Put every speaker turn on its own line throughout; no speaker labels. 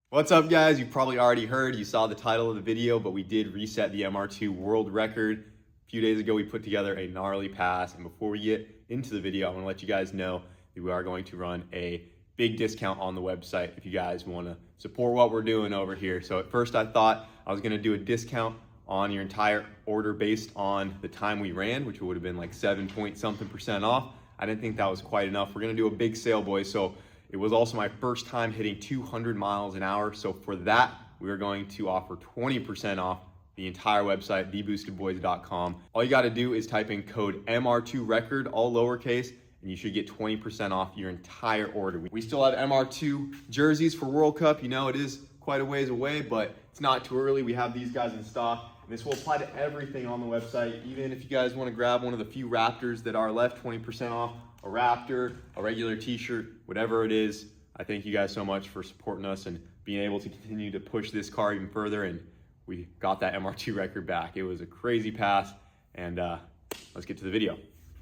What's up, guys? You probably already heard, you saw the title of the video, but we did reset the MR2 world record. A few days ago, we put together a gnarly pass, and before we get into the video, I want to let you guys know that we are going to run a big discount on the website if you guys want to support what we're doing over here. So at first I thought I was going to do a discount on your entire order based on the time we ran, which would have been like 7-point-something% off. I didn't think that was quite enough. We're going to do a big sale, boys. So it was also my first time hitting 200 miles an hour. So for that, we are going to offer 20% off the entire website, theboostedboys.com. All you got to do is type in code MR2 record, all lowercase, and you should get 20% off your entire order. We still have MR2 jerseys for World Cup. You know, it is quite a ways away, but it's not too early. We have these guys in stock. And this will apply to everything on the website. Even if you guys want to grab one of the few Raptors that are left, 20% off, a Raptor, a regular t-shirt, whatever it is. I thank you guys so much for supporting us and being able to continue to push this car even further. And we got that MR2 record back. It was a crazy pass, and let's get to the video.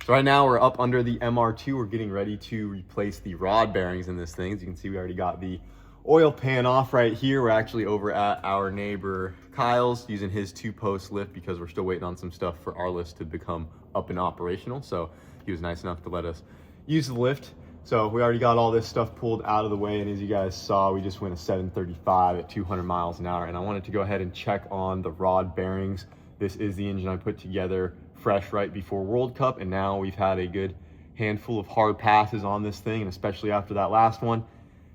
So right now we're up under the MR2. We're getting ready to replace the rod bearings in this thing. As you can see, we already got the oil pan off right here. We're actually over at our neighbor Kyle's using his 2-post lift because we're still waiting on some stuff for our list to become up and operational. So he was nice enough to let us use the lift. So we already got all this stuff pulled out of the way, and as you guys saw, we just went a 735 at 200 miles an hour. And I wanted to go ahead and check on the rod bearings. This is the engine I put together fresh right before World Cup, and now we've had a good handful of hard passes on this thing, and especially after that last one,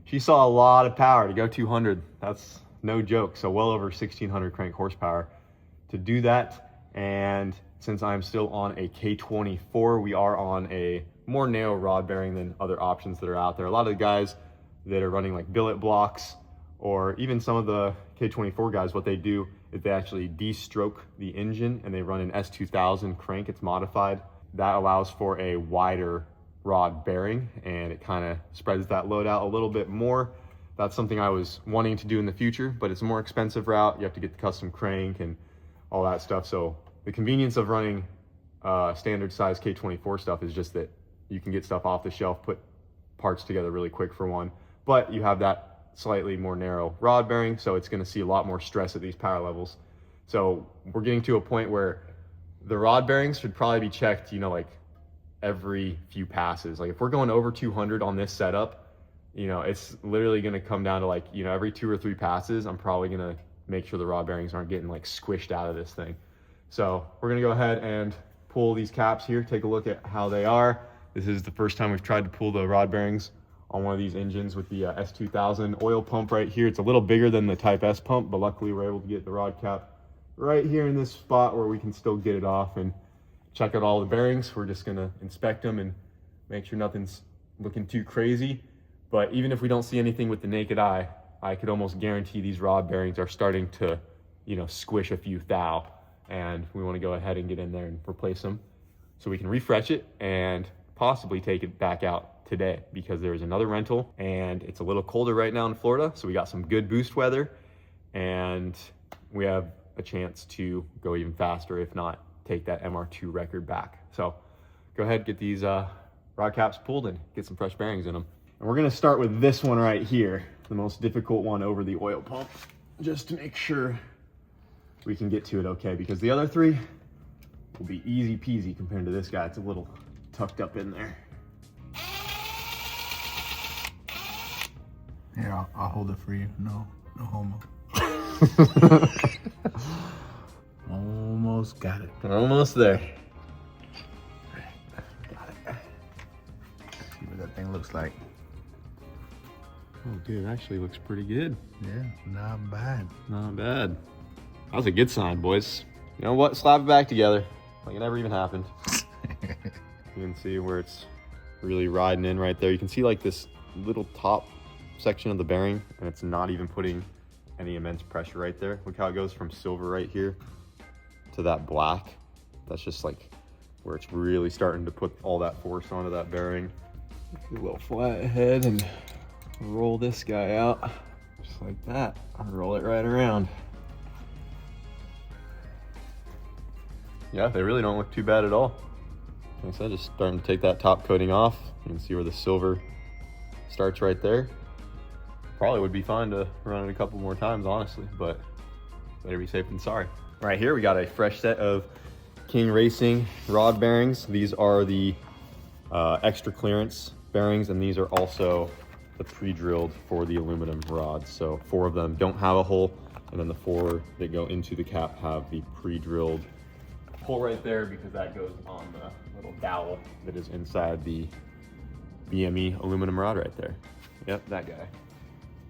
she saw a lot of power to go 200. That's no joke. So well over 1,600 crank horsepower to do that. And since I'm still on a K24, we are on a more narrow rod bearing than other options that are out there. A lot of the guys that are running like billet blocks, or even some of the K24 guys, what they do is they actually de-stroke the engine and they run an S2000 crank. It's modified. That allows for a wider rod bearing, and it kind of spreads that load out a little bit more. That's something I was wanting to do in the future, but it's a more expensive route. You have to get the custom crank and all that stuff. So the convenience of running standard size K24 stuff is just that you can get stuff off the shelf, put parts together really quick for one, but you have that slightly more narrow rod bearing, so it's going to see a lot more stress at these power levels. So we're getting to a point where the rod bearings should probably be checked, you know, like every few passes. Like if we're going over 200 on this setup, you know, it's literally going to come down to like, you know, every 2 or 3 passes, I'm probably going to make sure the rod bearings aren't getting like squished out of this thing. So we're going to go ahead and pull these caps here, take a look at how they are. This is the first time we've tried to pull the rod bearings on one of these engines with the S2000 oil pump right here. It's a little bigger than the Type S pump, but luckily we're able to get the rod cap right here in this spot where we can still get it off and check out all the bearings. We're just gonna inspect them and make sure nothing's looking too crazy. But even if we don't see anything with the naked eye, I could almost guarantee these rod bearings are starting to, you know, squish a few thou. And we wanna go ahead and get in there and replace them so we can refresh it and possibly take it back out today, because there's another rental and it's a little colder right now in Florida. So we got some good boost weather and we have a chance to go even faster, if not take that MR2 record back. So go ahead, get these rod caps pulled and get some fresh bearings in them. And we're gonna start with this one right here, the most difficult one over the oil pump, just to make sure we can get to it okay, because the other 3 will be easy peasy compared to this guy. It's a little tucked up in there.
Here, I'll hold it for you. No homo. Almost got it.
We're almost there.
Got it. See what that thing looks like.
Oh, dude, it actually looks pretty good.
Yeah, not bad.
Not bad. That was a good sign, boys. You know what? Slap it back together like it never even happened. You can see where it's really riding in right there. You can see like this little top section of the bearing, and it's not even putting any immense pressure right there. Look how it goes from silver right here to that black. That's just like where it's really starting to put all that force onto that bearing. A little flat head and roll this guy out just like that. I'll roll it right around. Yeah, they really don't look too bad at all. Like I said, just starting to take that top coating off. You can see where the silver starts right there. probably would be fine to run it a couple more times, honestly, but better be safe than sorry. Right here, we got a fresh set of King Racing rod bearings. These are the extra clearance bearings, and these are also the pre-drilled for the aluminum rods. So 4 of them don't have a hole, and then the 4 that go into the cap have the pre-drilled hole right there, because that goes on the little dowel that is inside the BME aluminum rod right there. Yep, that guy.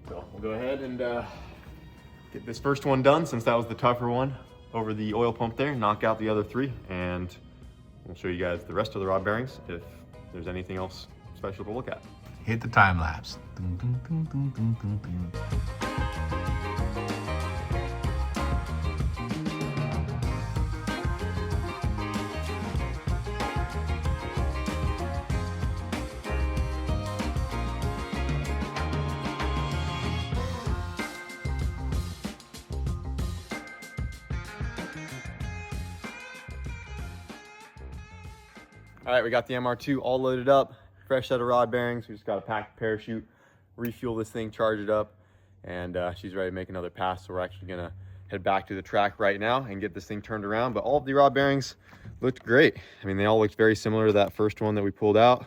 So we'll go ahead and get this first one done, since that was the tougher one, over the oil pump there, knock out the other 3, and we'll show you guys the rest of the rod bearings if there's anything else special to look at.
Hit the time lapse. Dun, dun, dun, dun, dun, dun, dun.
All right, we got the MR2 all loaded up, fresh set of rod bearings. We just got to pack the parachute, refuel this thing, charge it up, and she's ready to make another pass. So we're actually gonna head back to the track right now and get this thing turned around. But all of the rod bearings looked great. I mean, they all looked very similar to that first one that we pulled out.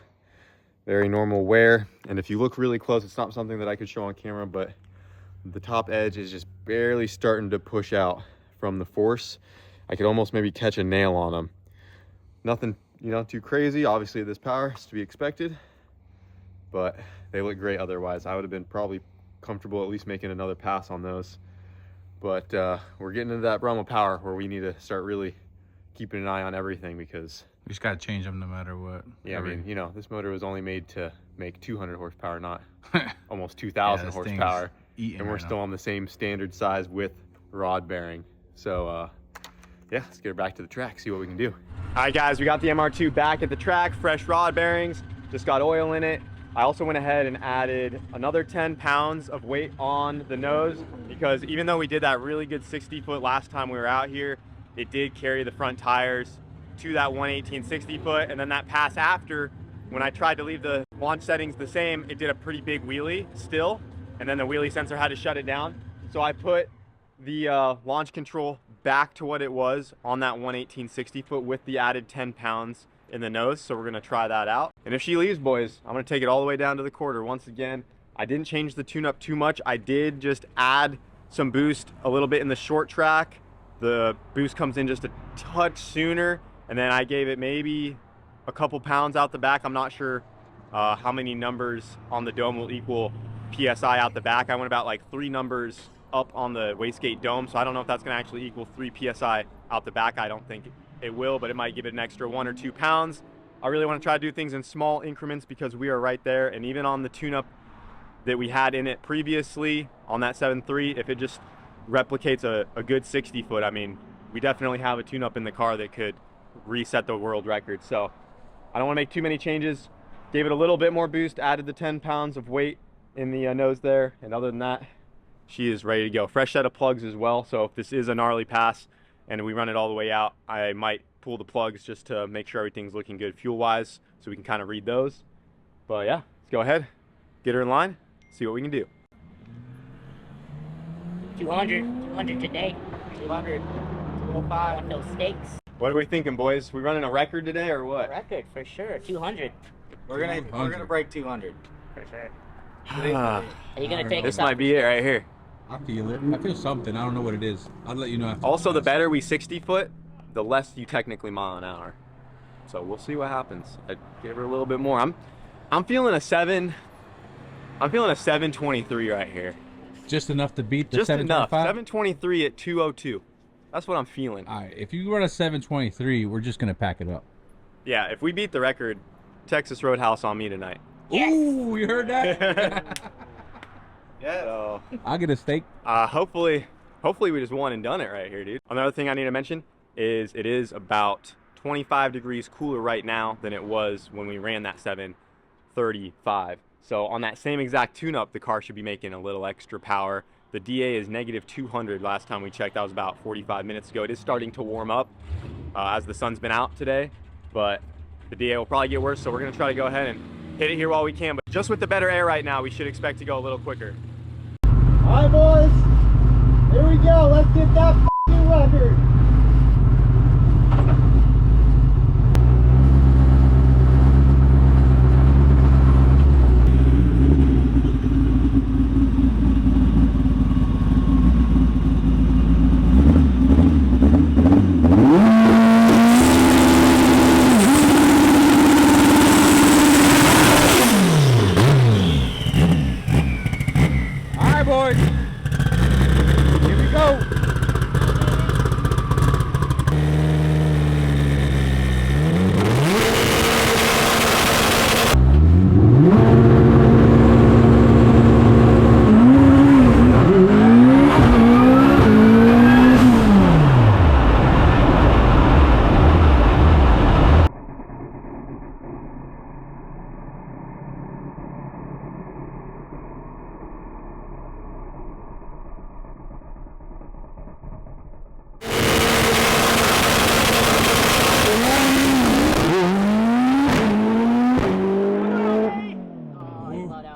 Very normal wear. And if you look really close, it's not something that I could show on camera, but the top edge is just barely starting to push out from the force. I could almost maybe catch a nail on them. Nothing, you know, too crazy. Obviously this power is to be expected, but they look great otherwise. I would have been probably comfortable at least making another pass on those. But we're getting into that realm of power where we need to start really keeping an eye on everything, because
We just gotta change them no matter what.
yeah, I mean, you know, this motor was only made to make 200 horsepower, not almost 2,000 horsepower. And we're still on the same standard size width rod bearing. So yeah, let's get her back to the track, see what we can do. All right, guys, we got the MR2 back at the track, fresh rod bearings, just got oil in it. I also went ahead and added another 10 pounds of weight on the nose, because even though we did that really good 60-foot last time we were out here, it did carry the front tires to that 118 60-foot. And then that pass after, when I tried to leave the launch settings the same, it did a pretty big wheelie still, and then the wheelie sensor had to shut it down. So I put the launch control back to what it was on that 118 60-foot with the added 10 pounds in the nose. So we're gonna try that out. And if she leaves, boys, I'm gonna take it all the way down to the quarter. Once again, I didn't change the tune-up too much. I did just add some boost a little bit in the short track. The boost comes in just a touch sooner, and then I gave it maybe a couple pounds out the back. I'm not sure how many numbers on the dome will equal PSI out the back. I went about like 3 numbers up on the wastegate dome, so I don't know if that's gonna actually equal 3 PSI out the back. I don't think it will, but it might give it an extra 1 or 2 pounds. I really wanna try to do things in small increments because we are right there, and even on the tune-up that we had in it previously on that 7.3, if it just replicates a good 60-foot, I mean, we definitely have a tune-up in the car that could reset the world record. So I don't wanna make too many changes. Gave it a little bit more boost, added the 10 pounds of weight in the nose there, and other than that, she is ready to go. Fresh set of plugs as well, so if this is a gnarly pass and we run it all the way out, I might pull the plugs just to make sure everything's looking good fuel-wise, so we can kind of read those. But yeah, let's go ahead, get her in line, see what we can do.
200 today. 200, 205 on those stakes.
What are we thinking, boys? We running a record today or what?
Record for sure. 200
We're gonna break 200.
for sure. Are you gonna take
This
us out?
might be it right here.
I feel it. I feel something. I don't know what it is. I'll let you know after.
Also, the better we 60-foot, the less you technically mile an hour. So we'll see what happens. I gave her a little bit more. I'm feeling a 7. I'm feeling a 723 right here.
Just enough to beat the
Just enough.
725?
723 at 202. That's what I'm feeling.
All right. If you run a 723, we're just gonna pack it up.
Yeah, if we beat the record, Texas Roadhouse on me tonight.
Yes.
Ooh, you heard that?
Yeah. So,
I'll get a steak.
hopefully we just won and done it right here, dude. Another thing I need to mention is it is about 25 degrees cooler right now than it was when we ran that 735. So on that same exact tune-up, the car should be making a little extra power. The DA is negative 200 last time we checked. That was about 45 minutes ago. It is starting to warm up as the sun's been out today, but the DA will probably get worse, so we're gonna try to go ahead and hit it here while we can. But just with the better air right now, we should expect to go a little quicker. Alright, boys. Here we go. Let's get that f***ing record.
Boys, here we go.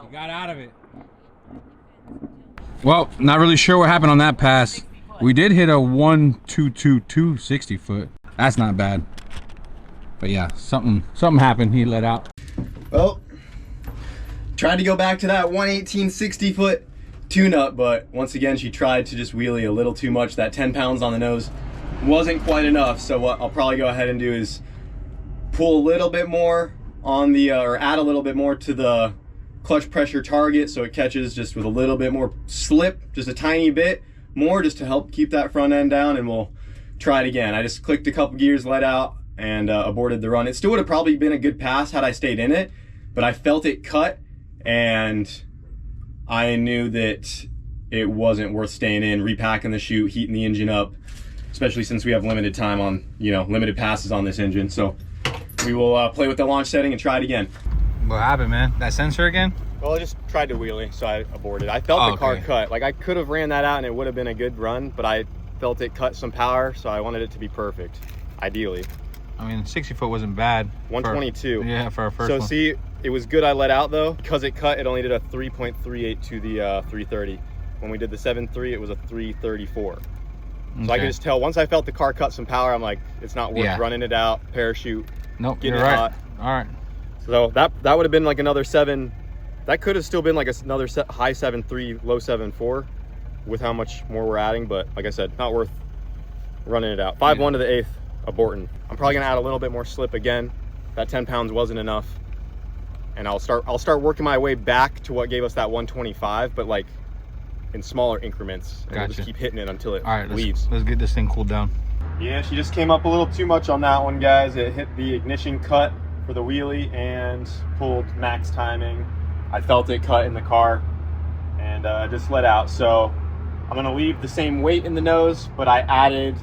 Got out of it. Well, not really sure what happened on that pass. We did hit a 1.222 60 foot. That's not bad. But yeah, something happened. He let out.
Well, tried to go back to that 118 60 foot tune-up, but once again she tried to just wheelie a little too much. That 10 pounds on the nose wasn't quite enough. So what I'll probably go ahead and do is pull a little bit more on the or add a little bit more to the clutch pressure target so it catches just with a little bit more slip, just a tiny bit more, just to help keep that front end down, and we'll try it again. I just clicked a couple gears, let out, and aborted the run. It still would have probably been a good pass had I stayed in it, but I felt it cut and I knew that it wasn't worth staying in, repacking the chute, heating the engine up, especially since we have limited time on, you know, limited passes on this engine. So we will play with the launch setting and try it again.
What happened, man? That sensor again?
Well, I just tried to wheelie, so I aborted. I felt the car cut. Like, I could have ran that out and it would have been a good run, but I felt it cut some power, so I wanted it to be perfect, ideally.
I mean, 60 foot wasn't bad.
122.
Yeah, for our first
one.
one.
See, it was good I let out though. Because it cut, it only did a 3.38 to the 330. When we did the 7.3, it was a 334. So I could just tell, once I felt the car cut some power, I'm like, it's not worth running it out, parachute,
nope,
getting
you're
it
right.
hot.
All right.
So that would have been like another 7. That could have still been like another high 7.3, low 7.4 with how much more we're adding. But like I said, not worth running it out. 5.1 to the 8th, aborting. I'm probably gonna add a little bit more slip again. That 10 pounds wasn't enough. And I'll start working my way back to what gave us that 125, but like in smaller increments. And we'll just keep hitting it until it leaves.
Let's get this thing cooled down.
Yeah, she just came up a little too much on that one, guys. It hit the ignition cut for the wheelie and pulled max timing. I felt it cut in the car and just let out. So I'm gonna leave the same weight in the nose, but I added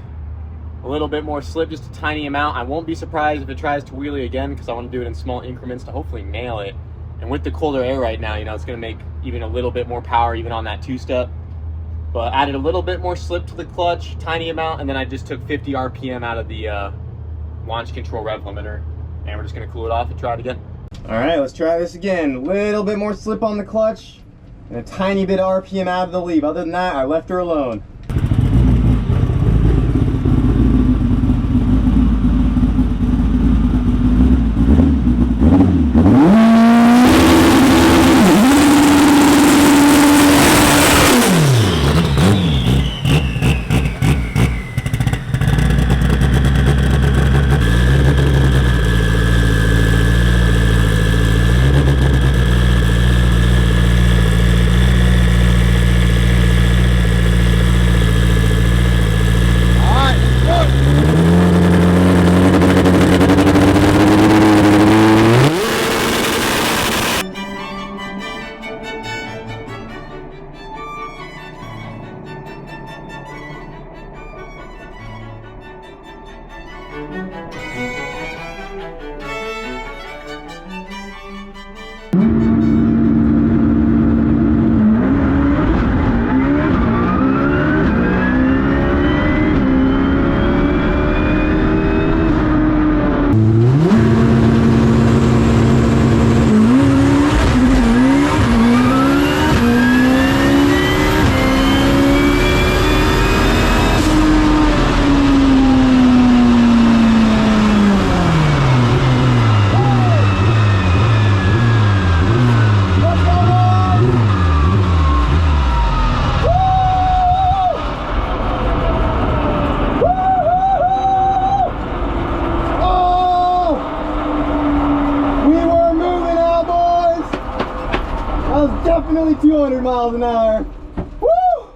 a little bit more slip, just a tiny amount. I won't be surprised if it tries to wheelie again, because I want to do it in small increments to hopefully nail it. And with the colder air right now, you know, it's gonna make even a little bit more power even on that 2-step. But added a little bit more slip to the clutch, tiny amount, and then I just took 50 RPM out of the launch control rev limiter. And we're just gonna cool it off and try it again. All right, let's try this again. A little bit more slip on the clutch and a tiny bit of RPM out of the leave. Other than that, I left her alone.
200 miles an hour. Woo!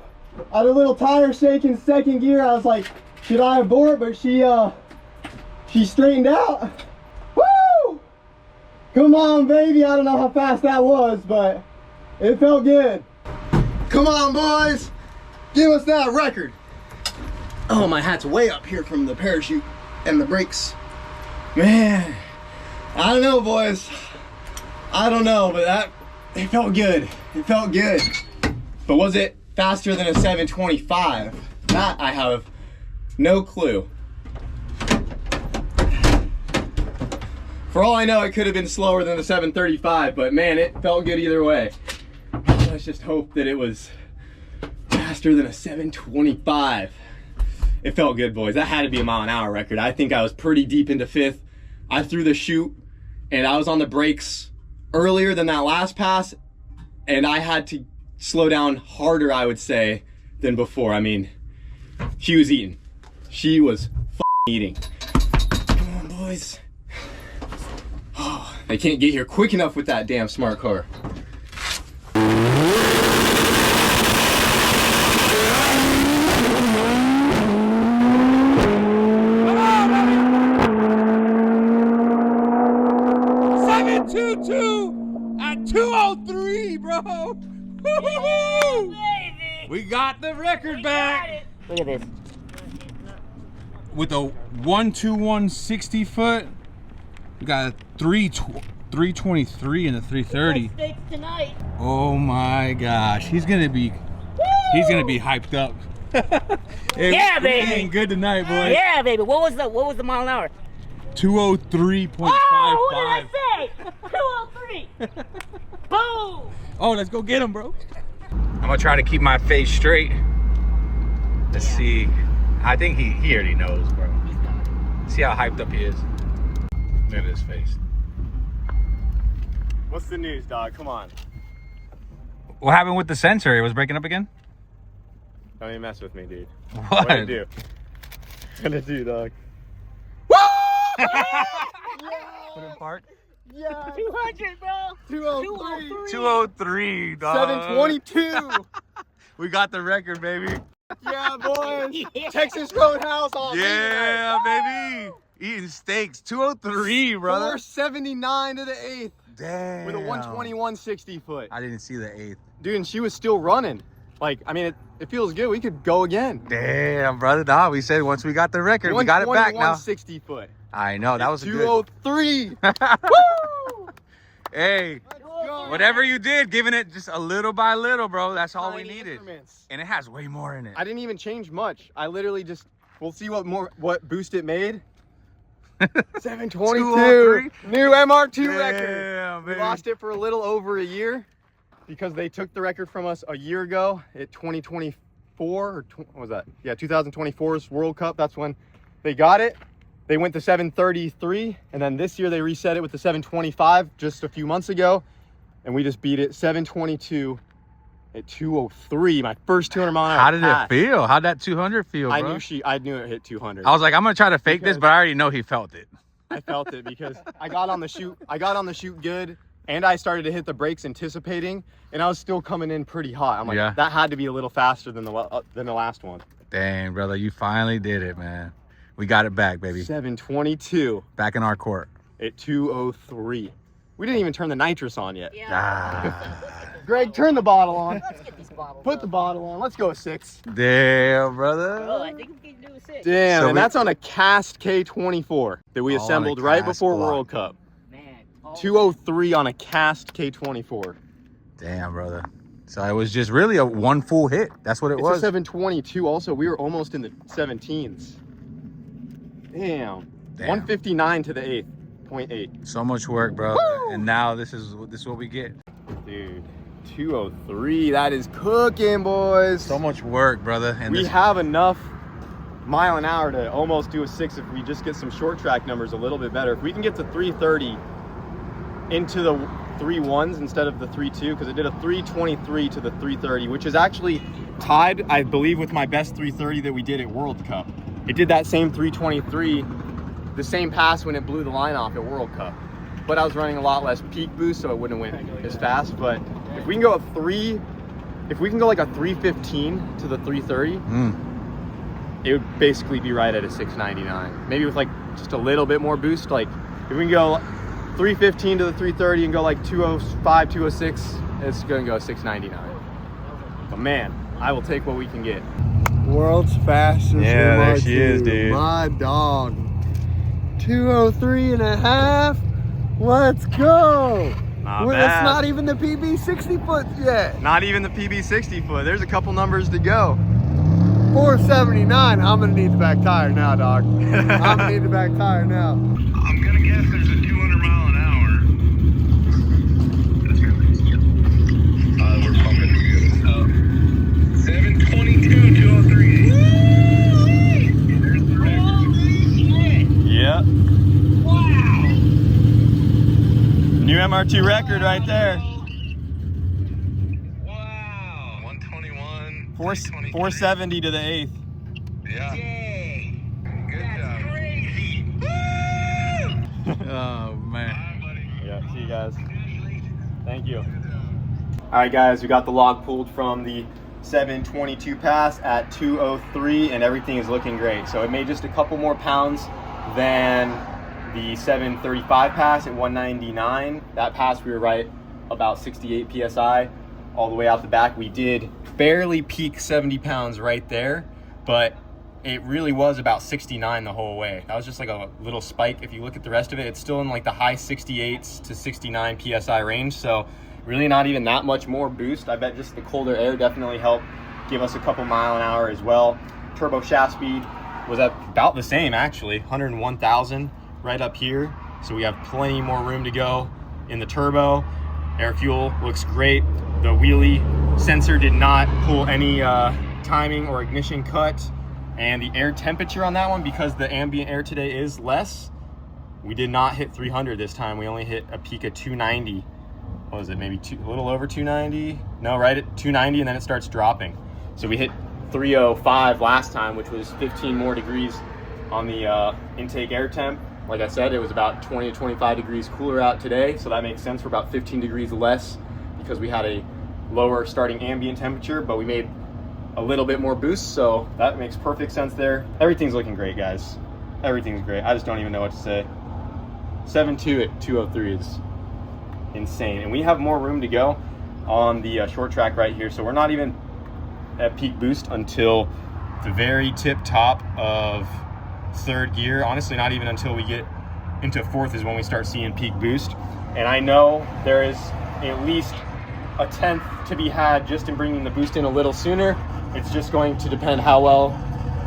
I had a little tire shake in second gear. I was like, should I abort? But she straightened out. Woo! Come on, baby. I don't know how fast that was, but it felt good. Come on, boys. Give us that record. Oh, my hat's way up here from the parachute and the brakes. Man, I don't know, boys. I don't know, but it felt good. It felt good. But was it faster than a 725? That I have no clue. For all I know, it could have been slower than the 735, but man, it felt good either way. Let's just hope that it was faster than a 725. It felt good, boys. That had to be a mile an hour record. I think I was pretty deep into fifth. I threw the chute and I was on the brakes earlier than that last pass, and I had to slow down harder, I would say, than before. I mean, she was eating. She was eating. Come on, boys. Oh, they can't get here quick enough with that damn smart car.
722 at 203, bro. Woo-hoo-hoo! We got the record back.
Look at this.
With a 121 60 foot, we got a 323 and a 330.
Steaks tonight.
Oh my gosh, he's gonna be hyped up. Hey,
Yeah, baby.
we ain't good tonight, boys.
Yeah, baby. What was the mile an hour?
203.55.
Oh, what did I say? 203. Boom.
Oh, let's go get him, bro. I'm gonna try to keep my face straight. Let's see. I think he already knows, bro. See how hyped up he is. Look at his face.
What's the news, dog? Come on.
What happened with the sensor? It was breaking up again?
Don't even mess with me, dude.
What?
What'd it do? What'd it do, dog?
Put in park.
Yeah.
200, bro.
203.
203, dog.
722.
We got the record, baby.
Yeah, boys.
Yeah.
Texas Roadhouse all day
Yeah,
tonight.
baby. Eating steaks. 203, brother.
479 to the 8th
Damn.
with a 121 60 foot.
I didn't see the 8th.
Dude, and she was still running. Like, I mean, it feels good. We could go again.
Damn, brother. Nah, we said once we got the record, we got it back now.
60 foot.
I know, that was a good.
203. Woo!
Hey,
Let's go.
whatever you did, giving it just a little by little, bro. That's all we
Tiny
needed.
increments.
And it has way more in it.
I didn't even change much. I literally just, we'll see what boost it made. 722.
203.
New MR2 record.
Damn,
We
baby.
lost it for a little over a year because they took the record from us a year ago at 2024 or what was that? Yeah, 2024's World Cup. That's when they got it. They went to 733, and then this year they reset it with the 725 just a few months ago, and we just beat it 722 at 203. My first 200 mile an hour
How did
pass.
it feel? How'd that 200 feel, bro?
I knew it hit 200.
I was like, I'm gonna try to fake this,
Because-
but I already know he felt it.
I felt it because I got on the chute. I got on the chute good, and I started to hit the brakes anticipating, and I was still coming in pretty hot. I'm like,
Yeah.
that had to be a little faster than the last one.
Dang, brother, you finally did it, man. We got it back, baby.
722
Back in our court.
at 203. We didn't even turn the nitrous on yet.
Yeah.
Ah.
Greg, turn the bottle on.
Let's get these bottles.
Put the bottle on. Let's go a 6.
Damn, brother.
Oh, I think we can do a 6.
Damn,
So
and
we-
that's on a cast K24 that we
All on a
assembled right
cast
before
block.
World Cup.
Man.
203 on a cast K24.
Damn, brother. So it was just really a one full hit. That's what it
It's
was.
a 722 also. We were almost in the 17s. Damn. 159 to the 8th. 0.8.
So much work, bro.
Woo!
And now this is what we get.
Dude, 203. That is cooking, boys.
So much work, brother. And
We
this,
have enough mile an hour to almost do a 6 if we just get some short track numbers a little bit better. If we can get to 330 into the 3.1s instead of the 3.2, because it did a 323 to the 330, which is actually tied, I believe, with my best 330 that we did at World Cup. It did that same 323, the same pass when it blew the line off at World Cup. But I was running a lot less peak boost, so it wouldn't have went as fast. But if we can go at 3
if we can go like a 315 to the 330, it would basically be right at a 699. Maybe with like just a little bit more boost. Like if we can go 315 to the 330 and go like 205, 206, it's gonna go 699. But man, I will take what we can get.
World's fastest
Yeah,
MR2.
there she is, dude.
My dog. 203 and a half. Let's go.
Not
Well,
bad.
that's not even the PB 60 foot yet.
Not even the PB 60 foot. There's a couple numbers to go.
479. I'm gonna need the back tire now, dog. I'm gonna need the back tire now.
I'm gonna guess there's a 200 mile an hour. We're pumping. 722, 203. There's the record.
Yep.
Wow.
New MR2 record right there.
Wow. 121.
470 to the 8th.
Yeah.
Yay.
Good
That's
job.
crazy.
Oh man.
Hi, buddy.
Yeah, see you guys. Thank you. All right, guys, we got the log pulled from the 722 pass at 203, and everything is looking great. So it made just a couple more pounds than the 735 pass at 199. That pass, we were right about 68 PSI all the way out the back. We did barely peak 70 pounds right there, but it really was about 69 the whole way. That was just like a little spike. If you look at the rest of it, it's still in like the high 68s to 69 PSI range. So really not even that much more boost. I bet just the colder air definitely helped give us a couple mile an hour as well. Turbo shaft speed was at about the same actually, 101,000 right up here. So we have plenty more room to go in the turbo. Air fuel looks great. The wheelie sensor did not pull any timing or ignition cut. And the air temperature on that one, because the ambient air today is less, we did not hit 300 this time. We only hit a peak of 290. What was it, maybe a little over 290? No, right at 290, and then it starts dropping. So we hit 305 last time, which was 15 more degrees on the intake air temp. Like I said, it was about 20 to 25 degrees cooler out today, so that makes sense. We're about 15 degrees less because we had a lower starting ambient temperature, but we made a little bit more boost, so that makes perfect sense there. Everything's looking great, guys. Everything's great. I just don't even know what to say. 7.2 at 203 is insane, and we have more room to go on the short track right here, so we're not even at peak boost until the very tip top of third gear. Honestly, not even until we get into fourth is when we start seeing peak boost. And I know there is at least a 1/10 to be had just in bringing the boost in a little sooner. It's just going to depend how well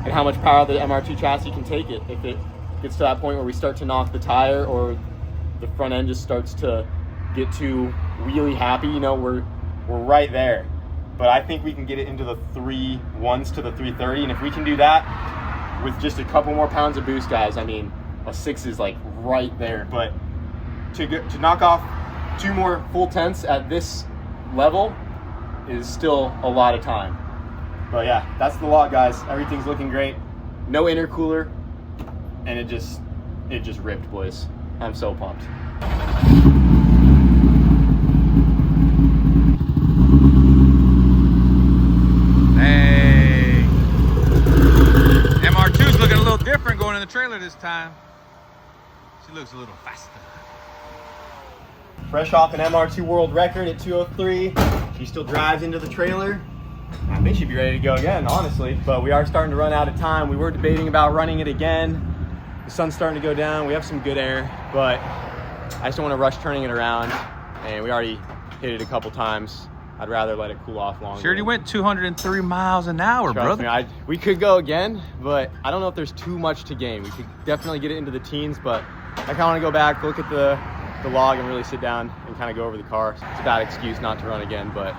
and how much power the MR2 chassis can take it. If it gets to that point where we start to knock the tire, or the front end just starts to get too wheelie happy, you know, we're right there. But I think we can get it into the 3.1s to the 330, and if we can do that with just a couple more pounds of boost, guys, I mean, a 6 is like right there. But to knock off 2 more full tenths at this level is still a lot of time. But yeah, that's the log, guys. Everything's looking great. No intercooler, and it just ripped, boys. I'm so pumped.
Hey, MR2's looking a little different going in the trailer this time. She looks a little faster.
Fresh off an MR2 world record at 203. She still drives into the trailer. I think she'd be ready to go again, honestly, but we are starting to run out of time. We were debating about running it again. The sun's starting to go down. We have some good air, but I just don't want to rush turning it around, and we already hit it a couple times. I'd rather let it cool off longer.
She already went 203 miles an hour,
Trust
brother.
me, we could go again, but I don't know if there's too much to gain. We could definitely get it into the teens, but I kind of want to go back, look at the log, and really sit down and kind of go over the car. It's a bad excuse not to run again, but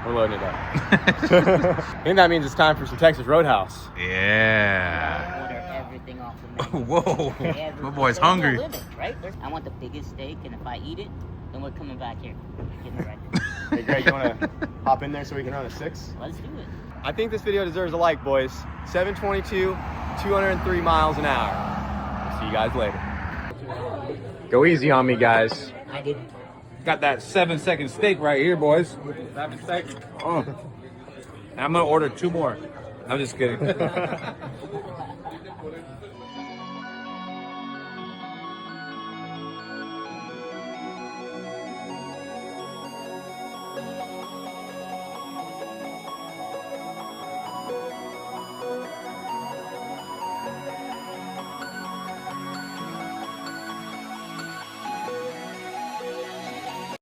we're loading it up. I think that means it's time for some Texas Roadhouse.
Yeah.
Order everything off the menu.
Whoa,
Everything.
my boy's
There's no
hungry.
limit, right? I want the biggest steak, and if I eat it, then we're coming back here. Getting it right there.
Hey, Greg, you want to hop in there so we can run a 6?
Let's do it.
I think this video deserves a like, boys. 722, 203 miles an hour. I'll see you guys later. Go easy on me, guys.
I didn't.
Got that 7-second steak right here, boys. 7 seconds. I'm gonna order 2 more. I'm just kidding.